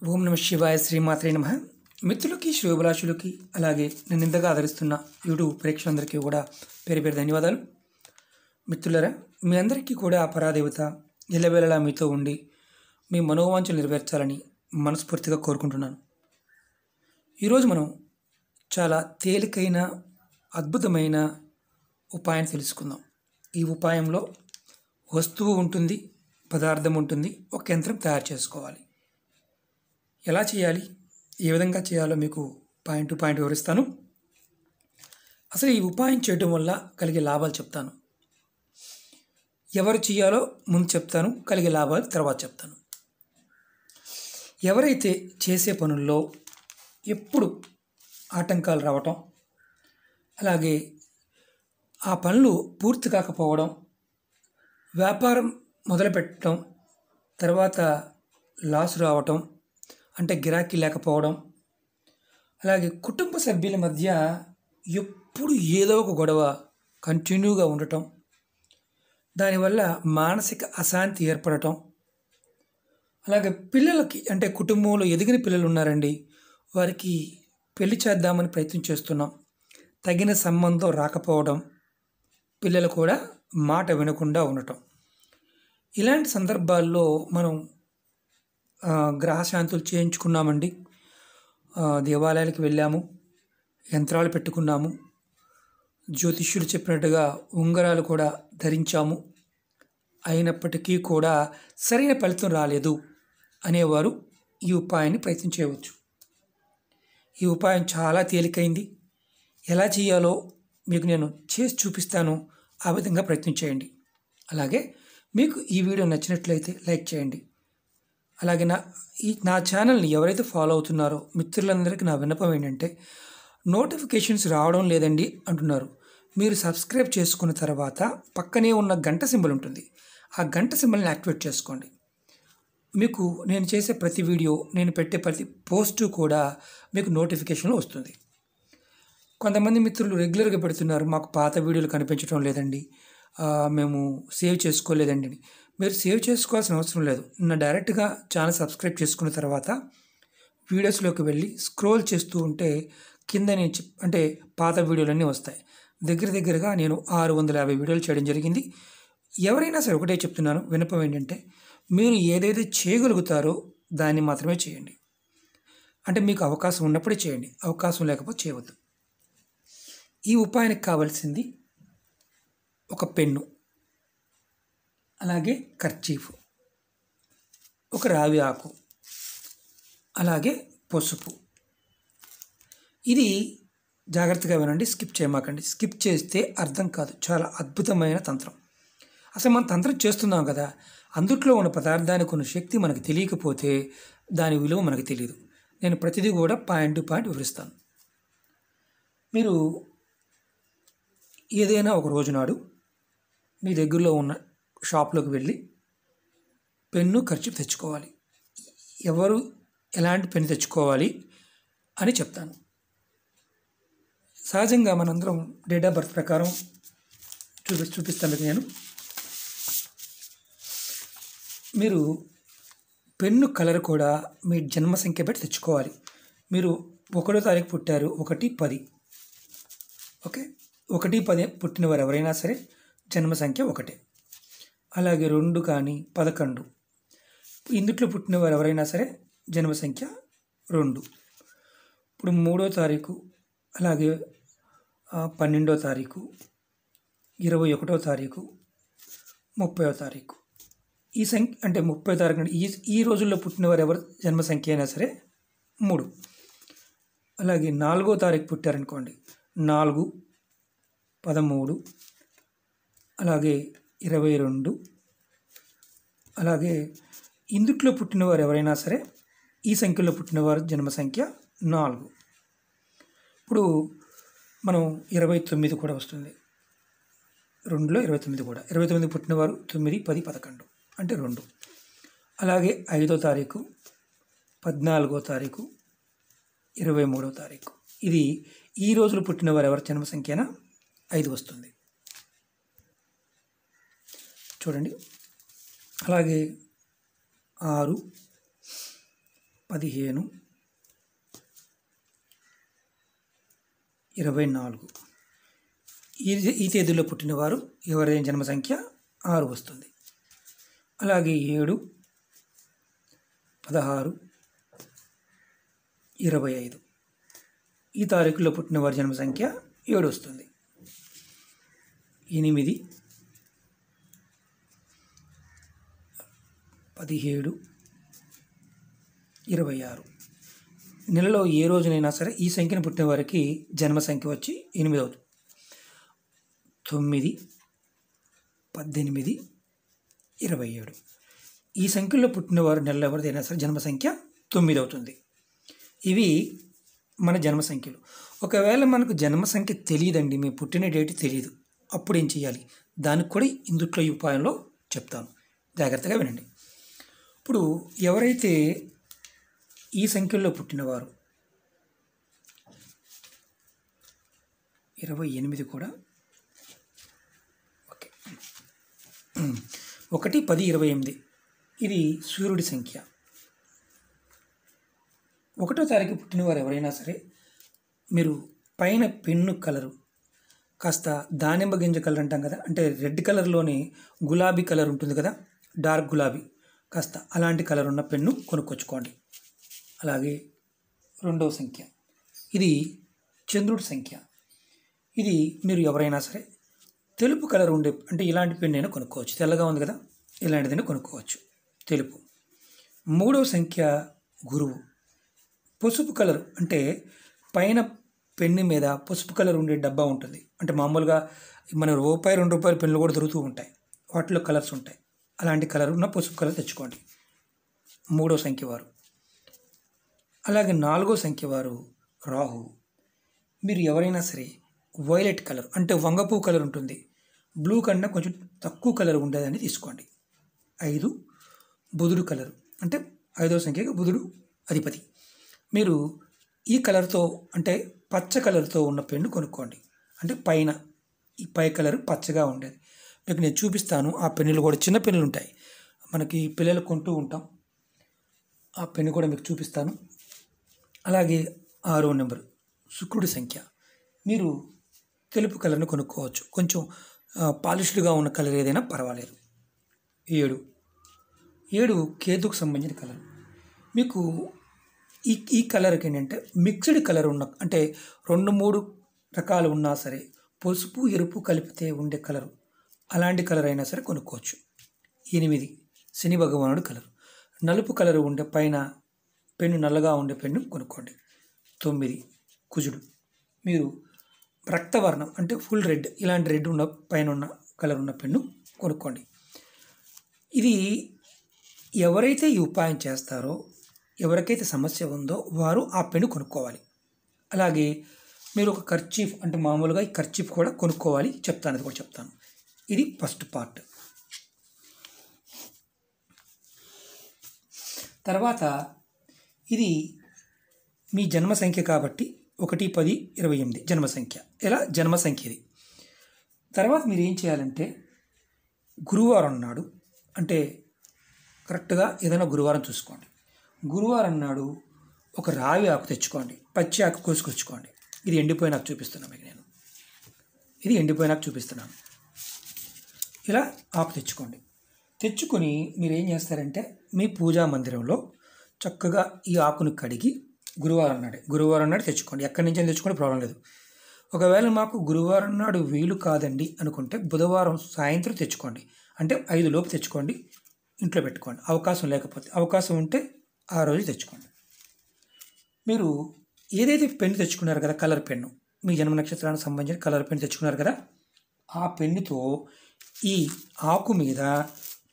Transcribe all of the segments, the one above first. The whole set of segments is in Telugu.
ఓం నమ శివాయ శ్రీమాత్రే నమః. మిత్రులకి శ్రేయోభిలాషులకి అలాగే నన్ను ఇంతగా ఆదరిస్తున్న యూట్యూబ్ ప్రేక్షకులందరికీ కూడా పేరు పేరు ధన్యవాదాలు. మిత్రులరా, మీ అందరికీ కూడా ఆ పరాదేవత ఎల్లవేళలా మీతో ఉండి మీ మనోవాంఛలు నెరవేర్చాలని మనస్ఫూర్తిగా కోరుకుంటున్నాను. ఈరోజు మనం చాలా తేలికైన అద్భుతమైన ఉపాయాన్ని తెలుసుకుందాం. ఈ ఉపాయంలో వస్తువు ఉంటుంది, పదార్థం ఉంటుంది, ఒక యంత్రం తయారు చేసుకోవాలి. ఎలా చేయాలి, ఏ విధంగా చేయాలో మీకు పాయింట్ టు పాయింట్ వివరిస్తాను. అసలు ఈ ఉపాయం చేయడం వల్ల కలిగే లాభాలు చెప్తాను. ఎవరు చేయాలో ముందు చెప్తాను, కలిగే లాభాలు తర్వాత చెప్తాను. ఎవరైతే చేసే పనుల్లో ఎప్పుడు ఆటంకాలు రావటం, అలాగే ఆ పనులు పూర్తి కాకపోవడం, వ్యాపారం మొదలుపెట్టడం తర్వాత లాస్ రావటం, అంటే గిరాకీ లేకపోవడం, అలాగే కుటుంబ సభ్యుల మధ్య ఎప్పుడు ఏదో ఒక గొడవ కంటిన్యూగా ఉండటం, దానివల్ల మానసిక అశాంతి ఏర్పడటం, అలాగే పిల్లలకి అంటే కుటుంబంలో ఎదిగిన పిల్లలు ఉన్నారండి, వారికి పెళ్లి చేద్దామని ప్రయత్నం చేస్తున్నాం, తగిన సంబంధం రాకపోవడం, పిల్లలు కూడా మాట వినకుండా ఉండటం. ఇలాంటి సందర్భాల్లో మనం గ్రహశాంతులు చేయించుకున్నామండి, దేవాలయాలకు వెళ్ళాము, యంత్రాలు పెట్టుకున్నాము, జ్యోతిష్యులు చెప్పినట్టుగా ఉంగరాలు కూడా ధరించాము, అయినప్పటికీ కూడా సరైన ఫలితం రాలేదు అనేవారు ఈ ఉపాయాన్ని ప్రయత్నం చేయవచ్చు. ఈ ఉపాయం చాలా తేలికైంది. ఎలా చేయాలో మీకు నేను చేసి చూపిస్తాను. ఆ విధంగా ప్రయత్నం చేయండి. అలాగే మీకు ఈ వీడియో నచ్చినట్లయితే లైక్ చేయండి. అలాగే నా ఛానల్ని ఎవరైతే ఫాలో అవుతున్నారో మిత్రులందరికీ నా విన్నపం ఏంటంటే, నోటిఫికేషన్స్ రావడం లేదండి అంటున్నారు. మీరు సబ్స్క్రైబ్ చేసుకున్న తర్వాత పక్కనే ఉన్న గంట సింబల్ ఉంటుంది, ఆ గంట సింబల్ని యాక్టివేట్ చేసుకోండి. మీకు నేను చేసే ప్రతి వీడియో, నేను పెట్టే ప్రతి పోస్టు కూడా మీకు నోటిఫికేషన్లో వస్తుంది. కొంతమంది మిత్రులు రెగ్యులర్గా పెడుతున్నారు, మాకు పాత వీడియోలు కనిపించడం లేదండి, మేము సేవ్ చేసుకోలేదండి అని. మీరు సేవ్ చేసుకోవాల్సిన అవసరం లేదు. డైరెక్ట్గా ఛానల్ సబ్స్క్రైబ్ చేసుకున్న తర్వాత వీడియోస్లోకి వెళ్ళి స్క్రోల్ చేస్తూ ఉంటే కింద నేను అంటే పాత వీడియోలన్నీ వస్తాయి. దగ్గరగా నేను 650 వీడియోలు చేయడం జరిగింది. ఎవరైనా సరే ఒకటే చెప్తున్నాను, విన్నపం ఏంటంటే, మీరు ఏదైతే చేయగలుగుతారో దాన్ని మాత్రమే చేయండి. అంటే మీకు అవకాశం ఉన్నప్పుడే చేయండి, అవకాశం లేకపోతే చేయవద్దు. ఈ ఉపాయానికి కావాల్సింది ఒక పెన్ను, అలాగే కర్చీఫ్, ఒక రావి ఆకు, అలాగే పసుపు. ఇది జాగ్రత్తగా వినండి, స్కిప్ చేయమాకండి. స్కిప్ చేస్తే అర్థం కాదు. చాలా అద్భుతమైన తంత్రం. అసలు మనం తంత్రం చేస్తున్నాం కదా, అందుట్లో ఉన్న పదార్థానికి ఉన్న శక్తి మనకు తెలియకపోతే దాని విలువ మనకు తెలియదు. నేను ప్రతిదీ కూడా పాయింట్ టు పాయింట్ వివరిస్తాను. మీరు ఏదైనా ఒక రోజు నాడు మీ దగ్గరలో ఉన్న షాప్లోకి వెళ్ళి పెన్ను, ఖర్చు తెచ్చుకోవాలి. ఎవరు ఎలాంటి పెన్ను తెచ్చుకోవాలి అని చెప్తాను. సహజంగా మనందరం డేట్ ఆఫ్ బర్త్ ప్రకారం చూపిస్తాను మీకు నేను. మీరు పెన్ను కలర్ కూడా మీ జన్మ సంఖ్య పెట్టి తెచ్చుకోవాలి. మీరు 1వ తారీఖు పుట్టారు, 1-10, ఓకే, 1-10 పుట్టిన వారు ఎవరైనా సరే జన్మ సంఖ్య 1. అలాగే 2 కానీ 11, ఇందుట్లో పుట్టిన వారు ఎవరైనా సరే జన్మ సంఖ్య 2. ఇప్పుడు 3వ తారీఖు, అలాగే 12వ తారీఖు, 21వ తారీఖు, 30వ తారీఖు. ఈ సంఖ్య అంటే 30వ తారీఖు అంటే ఈ రోజుల్లో పుట్టిన వారు ఎవరు జన్మ సంఖ్య అయినా సరే 3. అలాగే 4వ తారీఖు పుట్టారనుకోండి, 4, 13, అలాగే 22. అలాగే ఇందుట్లో పుట్టినవారు ఎవరైనా సరే ఈ సంఖ్యలో పుట్టినవారు జన్మ సంఖ్య 4. ఇప్పుడు మనం 29 కూడా వస్తుంది, 2లో 29 కూడా. 29 పుట్టినవారు 9, 10, 11 అంటే 2. అలాగే 5వ తారీఖు, 14వ తారీఖు, 23వ తారీఖు. ఇది ఈ రోజులు పుట్టినవారు ఎవరి జన్మ సంఖ్యనా 5 వస్తుంది. చూడండి. అలాగే 6, 15, 24 ఈ తేదీలో పుట్టినవారు ఎవరైనా జన్మ సంఖ్య 6 వస్తుంది. అలాగే 7, 16, 25 ఈ తారీఖులో పుట్టిన వారి జన్మ సంఖ్య 7 వస్తుంది. 8, 17, 26 నెలలో ఏ రోజునైనా సరే ఈ సంఖ్యను పుట్టిన వారికి జన్మ సంఖ్య వచ్చి 8 అవుతుంది. 9, 18, 27 ఈ సంఖ్యలో పుట్టిన వారు నెలలో ఎవరిదైనా సరే జన్మ సంఖ్య 9 అవుతుంది. ఇవి మన జన్మ సంఖ్యలు. ఒకవేళ మనకు జన్మ సంఖ్య తెలియదండి, మీ పుట్టిన డేట్ తెలియదు, అప్పుడు ఏం చేయాలి? దానికి కూడా ఇందుట్లో ఈ ఉపాయంలో చెప్తాను, జాగ్రత్తగా వినండి. ఇప్పుడు ఎవరైతే ఈ సంఖ్యల్లో పుట్టినవారు 28 కూడా ఓకే 1, 10, 28 ఇది సూర్యుడి సంఖ్య. 1వ తారీఖు పుట్టినవారు ఎవరైనా సరే మీరు పైన పెన్ను కలరు కాస్త దానిమ్మ గింజ కలర్ అంటాం కదా, అంటే రెడ్ కలర్లోనే గులాబీ కలర్ ఉంటుంది కదా, డార్క్ గులాబీ, కాస్త అలాంటి కలర్ ఉన్న పెన్ను కొనుక్కొచ్చుకోండి. అలాగే 2వ సంఖ్య ఇది చంద్రుడి సంఖ్య. ఇది మీరు ఎవరైనా సరే తెలుపు కలర్ ఉండే అంటే ఇలాంటి పెన్ను అయినా కొనుక్కోవచ్చు. తెల్లగా ఉంది కదా, ఇలాంటిదైనా కొనుక్కోవచ్చు, తెలుపు. 3వ సంఖ్య గురువు. పసుపు కలర్ అంటే పైన పెన్ను మీద పసుపు కలర్ ఉండే డబ్బా ఉంటుంది. అంటే మామూలుగా మన రూపాయి 2 రూపాయల పెన్నులు కూడా దొరుకుతూ ఉంటాయి, వాటిలో కలర్స్ ఉంటాయి. అలాంటి కలర్ ఉన్న పసుపు కలర్ తెచ్చుకోండి, 3వ సంఖ్య వారు. అలాగే 4వ సంఖ్య వారు రాహు. మీరు ఎవరైనా సరే వైలెట్ కలర్ అంటే వంగపూ కలర్ ఉంటుంది, బ్లూ కన్నా కొంచెం తక్కువ కలర్ ఉండేదని తీసుకోండి. 5 బుధుడు కలర్ అంటే 5వ సంఖ్యగా బుధుడు అధిపతి. మీరు ఈ కలర్తో అంటే పచ్చ కలర్తో ఉన్న పెన్ను కొనుక్కోండి. అంటే పైన ఈ పై కలర్ పచ్చగా ఉండేది మీకు నేను చూపిస్తాను. ఆ పెన్నులు కూడా చిన్న పెన్నులు ఉంటాయి, మనకి పిల్లలు కొంటూ ఉంటాం, ఆ పెన్ను కూడా మీకు చూపిస్తాను. అలాగే 6వ నెంబర్ శుక్రుడి సంఖ్య. మీరు తెలుపు కలర్ని కొనుక్కోవచ్చు, కొంచెం పాలిష్డ్గా ఉన్న కలర్ ఏదైనా పర్వాలేదు. 7 కేతుకు సంబంధించిన కలర్. మీకు ఈ కలర్కి ఏంటంటే మిక్స్డ్ కలర్ ఉన్న అంటే 2-3 రకాలు ఉన్నా సరే పసుపు ఎరుపు కలిపితే ఉండే కలరు, అలాంటి కలర్ అయినా సరే కొనుక్కోవచ్చు. 8 శని భగవానుడు కలర్. నలుపు కలర్ ఉండే పైన పెన్ను నల్లగా ఉండే పెన్ను కొనుక్కోండి. 9 కుజుడు. మీరు రక్తవర్ణం అంటే ఫుల్ రెడ్ ఇలాంటి రెడ్ ఉన్న పైన ఉన్న కలర్ ఉన్న పెన్ను కొనుక్కోండి. ఇది ఎవరైతే ఈ ఉపాయం చేస్తారో, ఎవరికైతే సమస్య ఉందో వారు ఆ పెన్ను కొనుక్కోవాలి. అలాగే మీరు ఒక కర్చీఫ్ అంటే మామూలుగా ఈ కర్చీఫ్ కూడా కొనుక్కోవాలి, చెప్తాను, అది కూడా చెప్తాను. ఇది ఫస్ట్ పార్ట్. తర్వాత ఇది మీ జన్మ సంఖ్య కాబట్టి 1, 10, 28 జన్మ సంఖ్య. ఇలా జన్మ సంఖ్య ఇది. తర్వాత మీరు ఏం చేయాలంటే గురువారం నాడు అంటే కరెక్ట్గా ఏదైనా గురువారం చూసుకోండి. గురువారం నాడు ఒక రావి ఆకు తెచ్చుకోండి, పచ్చి ఆకు కోసుకొచ్చుకోండి. ఇది ఎండిపోయిన ఆకు చూపిస్తున్నాను మీకు నేను, ఇది ఎండిపోయిన ఆకు చూపిస్తున్నాను. ఇలా ఆకు తెచ్చుకోండి. తెచ్చుకొని మీరు ఏం చేస్తారంటే మీ పూజా మందిరంలో చక్కగా ఈ ఆకును కడిగి గురువారం నాడు తెచ్చుకోండి. ఎక్కడి నుంచి తెచ్చుకోండి, ప్రాబ్లం లేదు. ఒకవేళ మాకు గురువారం నాడు వీలు కాదండి అనుకుంటే బుధవారం సాయంత్రం తెచ్చుకోండి, అంటే 5 లోపు తెచ్చుకోండి, ఇంట్లో పెట్టుకోండి. అవకాశం ఉంటే ఆ రోజు తెచ్చుకోండి. మీరు ఏదైతే పెన్ను తెచ్చుకున్నారు కదా, కలర్ పెన్ను, మీ జన్మ నక్షత్రానికి సంబంధించిన కలర్ పెన్ను తెచ్చుకున్నారు కదా, ఆ పెన్నుతో ఈ ఆకు మీద,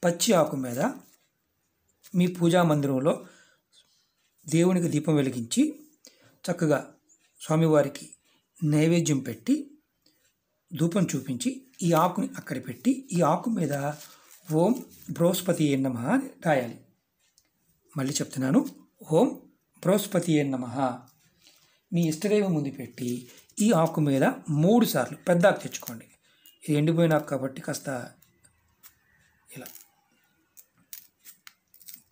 పచ్చి ఆకు మీద మీ పూజా మందిరంలో దేవునికి దీపం వెలిగించి చక్కగా స్వామివారికి నైవేద్యం పెట్టి ధూపం చూపించి ఈ ఆకుని అక్కడ పెట్టి ఈ ఆకు మీద ఓం బృహస్పతియే నమః అని రాయాలి. మళ్ళీ చెప్తున్నాను, ఓం బృహస్పతియే నమః మీ ఇష్టదైవం ముందు పెట్టి ఈ ఆకు మీద 3 సార్లు పెద్ద ఆకు తెచ్చుకోండి. ఇది ఎండిపోయిన ఆకు కాబట్టి కాస్త ఇలా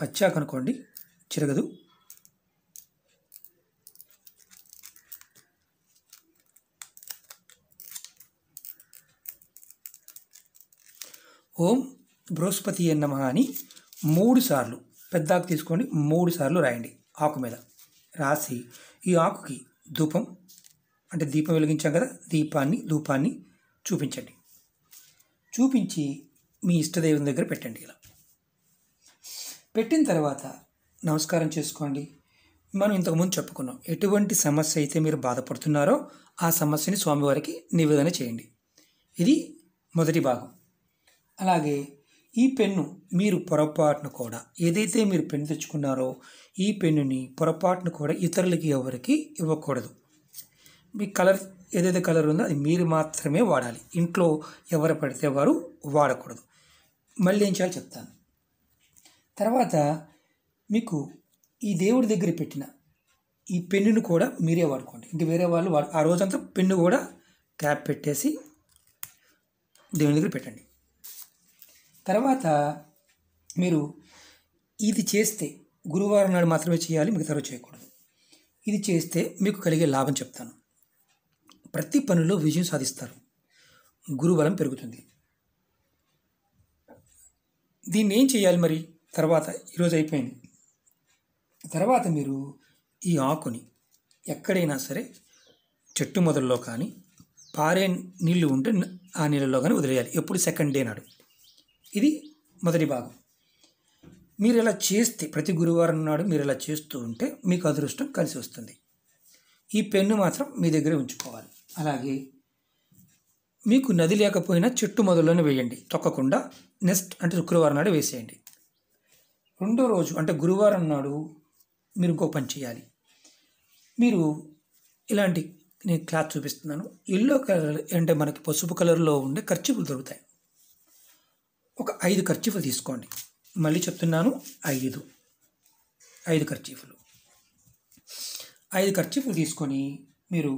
పచ్చాకు అనుకోండి, చిరగదు. ఓం బృహస్పతి నమః అని 3 సార్లు పెద్ద ఆకు తీసుకోండి, 3 సార్లు రాయండి ఆకు మీద. రాసి ఈ ఆకుకి ధూపం అంటే దీపం వెలిగించాం కదా, ధూపాన్ని చూపించండి. చూపించి మీ ఇష్టదైవం దగ్గర పెట్టండి. ఇలా పెట్టిన తర్వాత నమస్కారం చేసుకోండి. మనం ఇంతకుముందు చెప్పుకున్నాం, ఎటువంటి సమస్య అయితే మీరు బాధపడుతున్నారో ఆ సమస్యని స్వామివారికి నివేదన చేయండి. ఇది మొదటి భాగం. అలాగే ఈ పెన్ను మీరు పొరపాటును కూడా, ఏదైతే మీరు పెన్ను తెచ్చుకున్నారో ఈ పెన్నుని పొరపాటును కూడా ఇతరులకి ఎవరికి ఇవ్వకూడదు. మీ కలర్ ఏదైతే కలర్ ఉందో అది మీరు మాత్రమే వాడాలి. ఇంట్లో ఎవరు పడితే వారు వాడకూడదు. మళ్ళీ ఏం చేయాలో చెప్తాను. తర్వాత మీకు ఈ దేవుడి దగ్గర పెట్టిన ఈ పెన్నును కూడా మీరే వాడుకోండి. ఇంక వేరే వాళ్ళు ఆ రోజంతా పెన్ను కూడా క్యాప్ పెట్టేసి దేవుని దగ్గర పెట్టండి. తర్వాత మీరు ఇది చేస్తే గురువారం నాడు మాత్రమే చేయాలి, మిగతా రోజు చేయకూడదు. ఇది చేస్తే మీకు కలిగే లాభం చెప్తాను. ప్రతి పనిలో విజయం సాధిస్తారు, గురుబలం పెరుగుతుంది. దీన్ని ఏం చేయాలి మరి? తర్వాత ఈరోజు అయిపోయింది. తర్వాత మీరు ఈ ఆకుని ఎక్కడైనా సరే చెట్టు మొదల్లో కానీ పారే నీళ్ళు ఉంటే ఆ నీళ్ళలో కానీ వదిలేయాలి. ఎప్పుడు? సెకండ్ డే నాడు. ఇది మొదటి భాగం. మీరు ఇలా చేస్తే, ప్రతి గురువారం నాడు మీరు ఇలా చేస్తూ ఉంటే మీకు అదృష్టం కలిసి వస్తుంది. ఈ పెన్ను మాత్రం మీ దగ్గరే ఉంచుకోవాలి. అలాగే మీకు నది లేకపోయినా చెట్టు మొదల్లోనే వేయండి, తొక్కకుండా. నెక్స్ట్ అంటే శుక్రవారం నాడు వేసేయండి. రెండో రోజు అంటే గురువారం నాడు మీరు ఇంకో పని చేయాలి. మీరు ఇలాంటి, నేను క్లాత్ చూపిస్తున్నాను, ఎల్లో కలర్ అంటే మనకి పసుపు కలర్లో ఉండే కర్చీఫ్లు దొరుకుతాయి. ఒక 5 కర్చీఫ్లు తీసుకోండి. మళ్ళీ చెప్తున్నాను, 5 కర్చీఫ్లు. 5 కర్చీఫ్లు తీసుకొని మీరు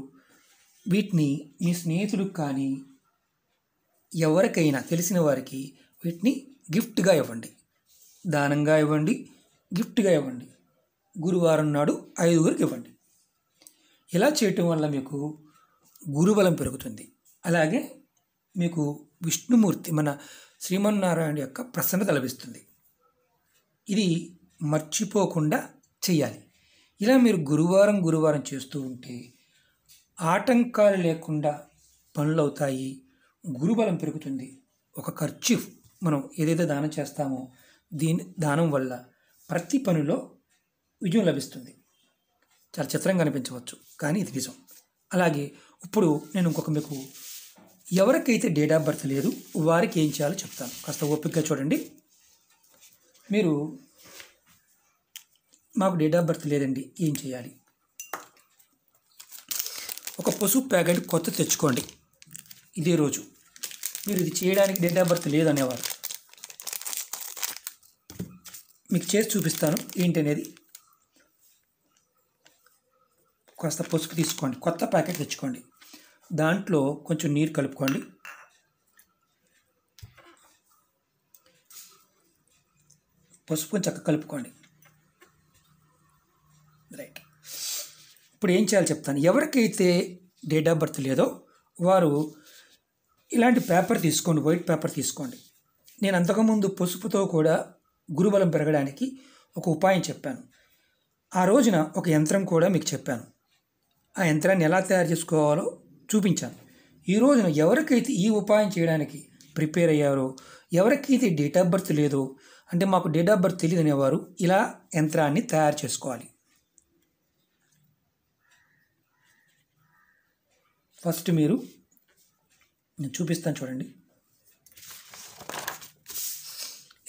వీటిని మీ స్నేహితులకు కానీ ఎవరికైనా తెలిసిన వారికి వీటిని గిఫ్ట్గా ఇవ్వండి. దానంగా ఇవ్వండి, గిఫ్ట్గా ఇవ్వండి. గురువారం నాడు 5గురికి ఇవ్వండి. ఇలా చేయటం వల్ల మీకు గురుబలం పెరుగుతుంది. అలాగే మీకు విష్ణుమూర్తి, మన శ్రీమన్నారాయణ యొక్క ప్రసన్నత లభిస్తుంది. ఇది మర్చిపోకుండా చెయ్యాలి. ఇలా మీరు గురువారం చేస్తూ ఉంటే ఆటంకాలు లేకుండా పనులు అవుతాయి, గురుబలం పెరుగుతుంది. ఒక కర్చీఫ్ మనం ఏదైతే దానం చేస్తామో దీని దానం వల్ల ప్రతి పనిలో విజయం లభిస్తుంది. చాలా చిత్రంగా అనిపించవచ్చు, కానీ ఇది నిజం. అలాగే ఇప్పుడు నేను మీకు ఎవరికైతే డేట్ ఆఫ్ బర్త్ లేదు వారికి ఏం చేయాలో చెప్తాను. కాస్త ఓపికగా చూడండి. మీరు మాకు డేట్ ఆఫ్ బర్త్ లేదండి, ఏం చేయాలి? ఒక పసుపు ప్యాకెట్ కొత్త తెచ్చుకోండి. ఇదే రోజు మీరు ఇది చేయడానికి డేట్ ఆఫ్ బర్త్ లేదనేవారు, మీకు చేసి చూపిస్తాను ఏంటనేది. కాస్త పసుపు తీసుకోండి, కొత్త ప్యాకెట్ తెచ్చుకోండి. దాంట్లో కొంచెం నీరు కలుపుకోండి. పసుపు చక్కగా కలుపుకోండి. రైట్. ఇప్పుడు ఏం చేయాలో చెప్తాను. ఎవరికైతే డేట్ ఆఫ్ బర్త్ లేదో వారు ఇలాంటి పేపర్ తీసుకోండి, వైట్ పేపర్ తీసుకోండి. నేను అంతకుముందు పసుపుతో కూడా గురుబలం పెరగడానికి ఒక ఉపాయం చెప్పాను. ఆ రోజున ఒక యంత్రం కూడా మీకు చెప్పాను. ఆ యంత్రాన్ని ఎలా తయారు చేసుకోవాలో చూపించాను. ఈ రోజున ఎవరికైతే ఈ ఉపాయం చేయడానికి ప్రిపేర్ అయ్యారో, ఎవరికైతే డేట్ ఆఫ్ బర్త్ లేదో, అంటే మాకు డేట్ ఆఫ్ బర్త్ తెలియదు అనేవారు ఇలా యంత్రాన్ని తయారు చేసుకోవాలి. ఫస్ట్ మీరు, నేను చూపిస్తాను చూడండి,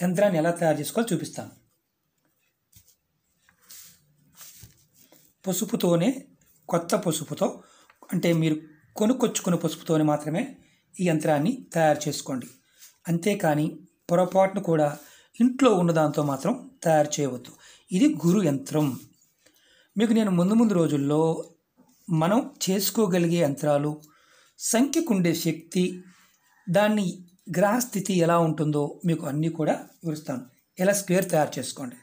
యంత్రాన్ని ఎలా తయారు చేసుకోవాలో చూపిస్తాను. పసుపుతోనే, కొత్త పసుపుతో, అంటే మీరు కొనుక్కొచ్చుకున్న పసుపుతోనే మాత్రమే ఈ యంత్రాన్ని తయారు చేసుకోండి. అంతేకాని పొరపాటును కూడా ఇంట్లో ఉన్నదాంతో మాత్రం తయారు చేయవద్దు. ఇది గురు యంత్రం. మీకు నేను ముందు రోజుల్లో మనం చేసుకోగలిగే యంత్రాలు, సంఖ్యకుండే శక్తి, దాన్ని గ్రహస్థితి ఎలా ఉంటుందో మీకు అన్నీ కూడా వివరిస్తాను. ఎలా స్క్వేర్ తయారు చేసుకోండి.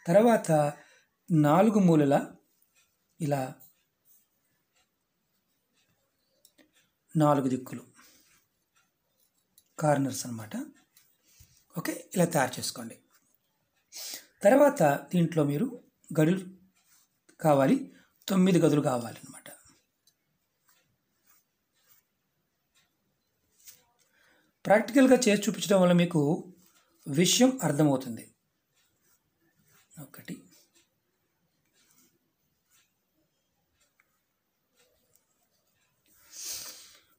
తర్వాత 4 మూలల ఇలా 4 దిక్కులు, కార్నర్స్ అన్నమాట. ఓకే, ఇలా తయారు చేసుకోండి. తర్వాత దీంట్లో మీరు గడులు కావాలి, 9 గదులు కావాలన్నమాట. ప్రాక్టికల్గా చేసి చూపించడం వల్ల మీకు విషయం అర్థమవుతుంది. ఒకటి,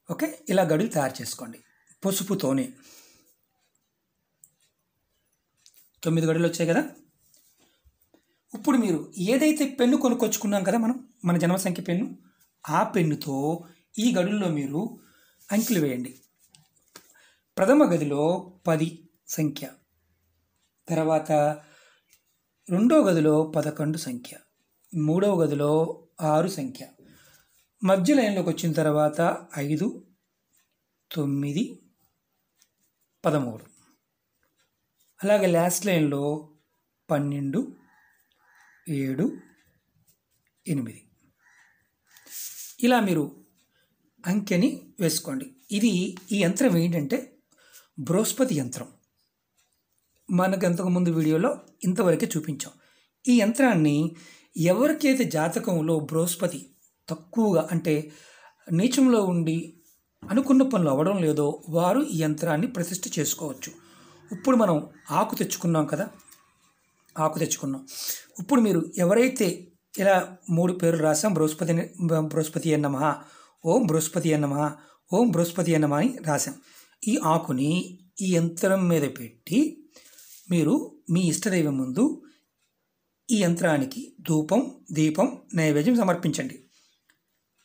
ఓకే, ఇలా గడులు తయారు చేసుకోండి పసుపుతోనే. 9 గడులు వచ్చాయి కదా. ఇప్పుడు మీరు ఏదైతే పెన్ను కొనుక్కొచ్చుకున్నాం కదా మనం, మన జన్మ సంఖ్య పెన్ను, ఆ పెన్నుతో ఈ గడుల్లో మీరు అంకెలు వేయండి. ప్రథమ గదిలో 10 సంఖ్య, తర్వాత రెండో గదిలో 11 సంఖ్య, మూడవ గదిలో 6 సంఖ్య, మధ్య లైన్లోకి వచ్చిన తర్వాత 5, 9, 13, అలాగే లాస్ట్ లైన్లో 12, 7, 8. ఇలా మీరు అంకెని వేసుకోండి. ఈ యంత్రం ఏంటంటే బృహస్పతి యంత్రం. మనకు అంతకుముందు వీడియోలో ఇంతవరకే చూపించాం. ఈ యంత్రాన్ని ఎవరికైతే జాతకంలో బృహస్పతి తక్కువగా అంటే నీచంలో ఉండి అనుకున్న పనులు అవ్వడం లేదో వారు ఈ యంత్రాన్ని ప్రతిష్ఠ చేసుకోవచ్చు. ఇప్పుడు మనం ఆకు తెచ్చుకున్నాం కదా, ఆకు తెచ్చుకున్నాం. ఇప్పుడు మీరు ఎవరైతే ఇలా 3 పేర్లు రాసాం, బృహస్పతి నమః, ఓం బృహస్పతి నమః, ఓం బృహస్పతి నమః అని రాసాం. ఈ ఆకుని ఈ యంత్రం మీద పెట్టి మీరు మీ ఇష్టదైవం ముందు ఈ యంత్రానికి ధూపం, దీపం, నైవేద్యం సమర్పించండి.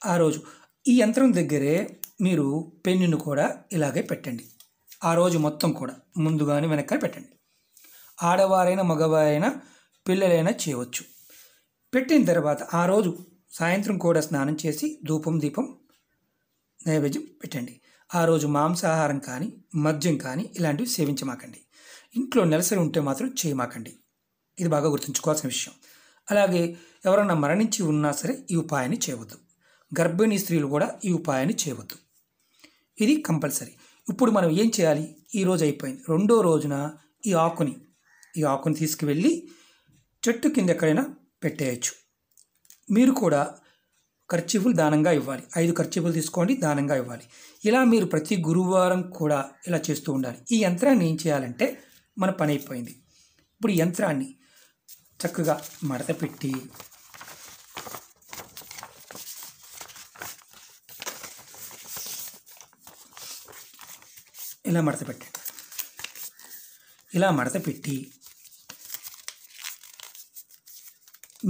ఆ రోజు ఈ యంత్రం దగ్గరే మీరు పెన్నును కూడా ఇలాగే పెట్టండి. ఆ రోజు మొత్తం కూడా ముందుగానే వెనక్కి పెట్టండి. ఆడవారైనా మగవారైనా పిల్లలైనా చేయవచ్చు. పెట్టిన తర్వాత ఆ రోజు సాయంత్రం కూడా స్నానం చేసి ధూపం, దీపం, నైవేద్యం పెట్టండి. ఆ రోజు మాంసాహారం కానీ మద్యం కానీ ఇలాంటివి సేవించమాకండి. ఇంట్లో నెలసరి ఉంటే మాత్రం చేయమాకండి. ఇది బాగా గుర్తుంచుకోవాల్సిన విషయం. అలాగే ఎవరన్నా మరణించి ఉన్నా సరే ఈ ఉపాయాన్ని చేయవద్దు. గర్భిణీ స్త్రీలు కూడా ఈ ఉపాయాన్ని చేయవద్దు. ఇది కంపల్సరీ. ఇప్పుడు మనం ఏం చేయాలి? ఈ రోజు అయిపోయింది. రెండో రోజున ఈ ఆకుని తీసుకువెళ్ళి చెట్టు కింద ఎక్కడైనా పెట్టేయచ్చు. మీరు కూడా ఖర్చీఫులు దానంగా ఇవ్వాలి. 5 ఖర్చీఫులు తీసుకోండి, దానంగా ఇవ్వాలి. ఇలా మీరు ప్రతి గురువారం కూడా ఇలా చేస్తూ ఉండాలి. ఈ యంత్రాన్ని ఏం చేయాలంటే మన పని అయిపోయింది. ఇప్పుడు ఈ యంత్రాన్ని చక్కగా మడత పెట్టి ఇలా మడత పెట్టండి. ఇలా మడత పెట్టి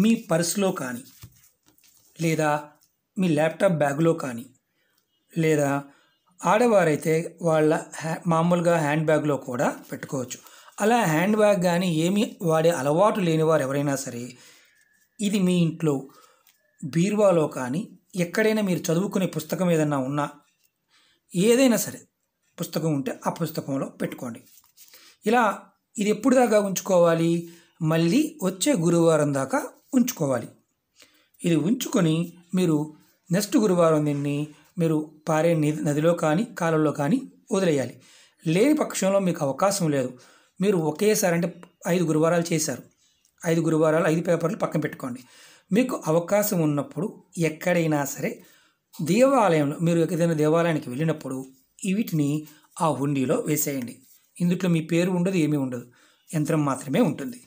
మీ పర్సులో కానీ లేదా మీ ల్యాప్టాప్ బ్యాగులో కానీ లేదా ఆడవారైతే వాళ్ళ మామూలుగా హ్యాండ్ బ్యాగ్లో కూడా పెట్టుకోవచ్చు. అలా హ్యాండ్ బ్యాగ్ కానీ ఏమీ వాడే అలవాటు లేని వారు ఎవరైనా సరే ఇది మీ ఇంట్లో బీరువాలో కానీ ఎక్కడైనా మీరు చదువుకునే పుస్తకం ఏదైనా ఉన్నా ఏదైనా సరే పుస్తకం ఉంటే ఆ పుస్తకంలో పెట్టుకోండి. ఇలా ఇది ఎప్పుడు దాకా ఉంచుకోవాలి? మళ్ళీ వచ్చే గురువారం దాకా ఉంచుకోవాలి. ఇది ఉంచుకొని మీరు నెక్స్ట్ గురువారం దీన్ని మీరు పారే నదిలో కానీ కాలంలో కానీ వదిలేయాలి. లేని పక్షంలో మీకు అవకాశం లేదు. మీరు ఒకేసారి అంటే 5 గురువారాలు చేశారు, 5 గురువారాలు 5 పేపర్లు పక్కన పెట్టుకోండి. మీకు అవకాశం ఉన్నప్పుడు ఎక్కడైనా సరే దేవాలయంలో మీరు ఏదైనా దేవాలయానికి వెళ్ళినప్పుడు వీటిని ఆ హుండీలో వేసేయండి. ఇందులో మీ పేరు ఉండదు, ఏమీ ఉండదు, యంత్రం మాత్రమే ఉంటుంది.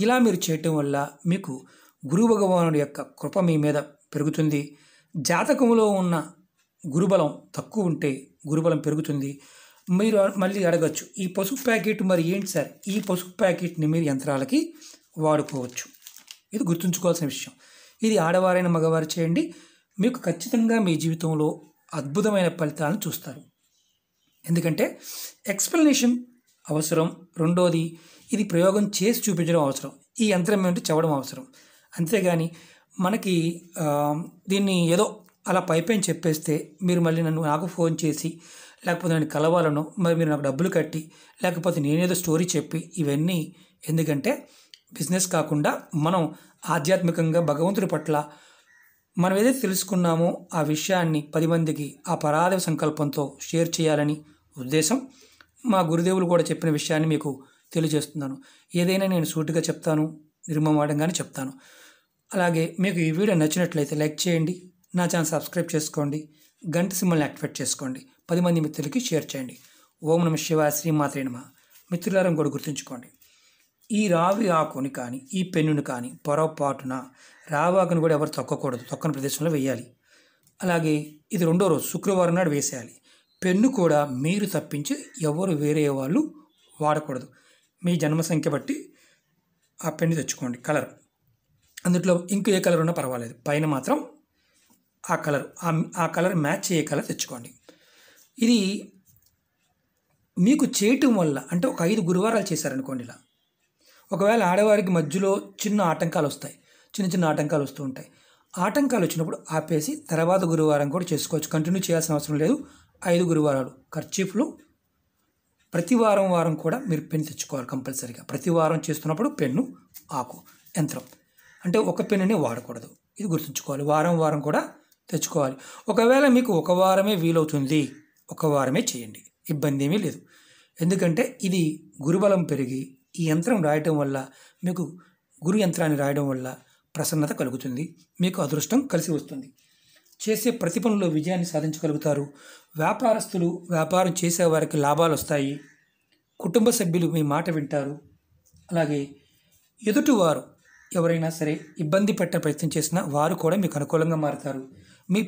ఇలా మీరు చేయటం వల్ల మీకు గురు భగవానుడి యొక్క కృప మీ మీద పెరుగుతుంది. జాతకంలో ఉన్న గురుబలం తక్కువ ఉంటే గురుబలం పెరుగుతుంది. మీరు మళ్ళీ అడగచ్చు, ఈ పసుపు ప్యాకెట్ మరి ఏంటి సార్? ఈ పసుపు ప్యాకెట్ని మీరు యంత్రాలకి వాడుకోవచ్చు. ఇది గుర్తుంచుకోవాల్సిన విషయం. ఇది ఆడవారైన మగవారు చేయండి. మీకు ఖచ్చితంగా మీ జీవితంలో అద్భుతమైన ఫలితాలను చూస్తారు. ఎందుకంటే ఎక్స్ప్లెనేషన్ అవసరం. రెండోది ఇది ప్రయోగం చేసి చూపించడం అవసరం. ఈ యంత్రం ఏమిటో చెప్పడం అవసరం. అంతేగాని మనకి దీన్ని ఏదో అలా పైపైన చెప్పేస్తే మీరు మళ్ళీ నాకు ఫోన్ చేసి లేకపోతే నన్ను కలవాలనో మరి మీరు నాకు డబ్బులు కట్టి లేకపోతే నేనేదో స్టోరీ చెప్పి ఇవన్నీ ఎందుకంటే బిజినెస్ కాకుండా మనం ఆధ్యాత్మికంగా భగవంతుడి పట్ల మనం ఏదైతే తెలుసుకున్నామో ఆ విషయాన్ని 10 మందికి ఆ పరాధ సంకల్పంతో షేర్ చేయాలని ఉద్దేశం. మా గురుదేవులు కూడా చెప్పిన విషయాన్ని మీకు తెలియజేస్తున్నాను. ఏదైనా నేను సూటిగా చెప్తాను, నిర్మమాటంగానే చెప్తాను. అలాగే మీకు ఈ వీడియో నచ్చినట్లయితే లైక్ చేయండి, నా ఛానల్ సబ్స్క్రైబ్ చేసుకోండి, గంట సింబల్ని యాక్టివేట్ చేసుకోండి, 10 మంది మిత్రులకి షేర్ చేయండి. ఓం నమః శివాయ, శ్రీమాత్రే నమః. మిత్రులారా కూడా గుర్తుంచుకోండి, ఈ రావి ఆకుని కానీ ఈ పెన్నుని కానీ పొరపాటున రావి ఆకుని కూడా ఎవరు తొక్కకూడదు, తొక్కని ప్రదేశంలో వేయాలి. అలాగే ఇది 2వ రోజు శుక్రవారం నాడు వేసేయాలి. పెన్ను కూడా మీరు తప్పించి ఎవరు వేరే వాళ్ళు వాడకూడదు. మీ జన్మ సంఖ్య బట్టి ఆ పెన్ను తెచ్చుకోండి. కలర్ అందులో ఇంక ఏ కలర్ ఉన్నా పర్వాలేదు, పైన మాత్రం ఆ కలర్ మ్యాచ్ అయ్యే కలర్ తెచ్చుకోండి. ఇది మీకు చేయటం వల్ల అంటే ఒక 5 గురువారాలు చేశారనుకోండి. ఇలా ఒకవేళ ఆడవారికి మధ్యలో చిన్న ఆటంకాలు వస్తాయి, చిన్న ఆటంకాలు వస్తూ ఉంటాయి. ఆటంకాలు వచ్చినప్పుడు ఆపేసి తర్వాత గురువారం కూడా చేసుకోవచ్చు. కంటిన్యూ చేయాల్సిన అవసరం లేదు. 5 గురువారాలు కర్చీఫ్లు ప్రతి వారం కూడా మీరు పెన్ను తెచ్చుకోవాలి కంపల్సరీగా. ప్రతి వారం చేస్తున్నప్పుడు పెన్ను, ఆకు, యంత్రం అంటే ఒక పెన్నుని వాడకూడదు. ఇది గుర్తుంచుకోవాలి. వారం కూడా తెచ్చుకోవాలి. ఒకవేళ మీకు ఒక వారమే వీలవుతుంది, ఒక వారమే చేయండి, ఇబ్బంది ఏమీ లేదు. ఎందుకంటే ఇది గురుబలం పెరిగి ఈ యంత్రం రాయటం వల్ల మీకు గురు యంత్రాన్ని రాయడం వల్ల ప్రసన్నత కలుగుతుంది, మీకు అదృష్టం కలిసి వస్తుంది. చేసే ప్రతి పనుల్లో విజయాన్ని సాధించగలుగుతారు. వ్యాపారస్తులు వ్యాపారం చేసేవారికి లాభాలు వస్తాయి. కుటుంబ సభ్యులు మీ మాట వింటారు. అలాగే ఎదుటివారు ఎవరైనా సరే ఇబ్బంది పెట్టే ప్రయత్నం చేసినా వారు కూడా మీకు అనుకూలంగా మారుతారు. మీ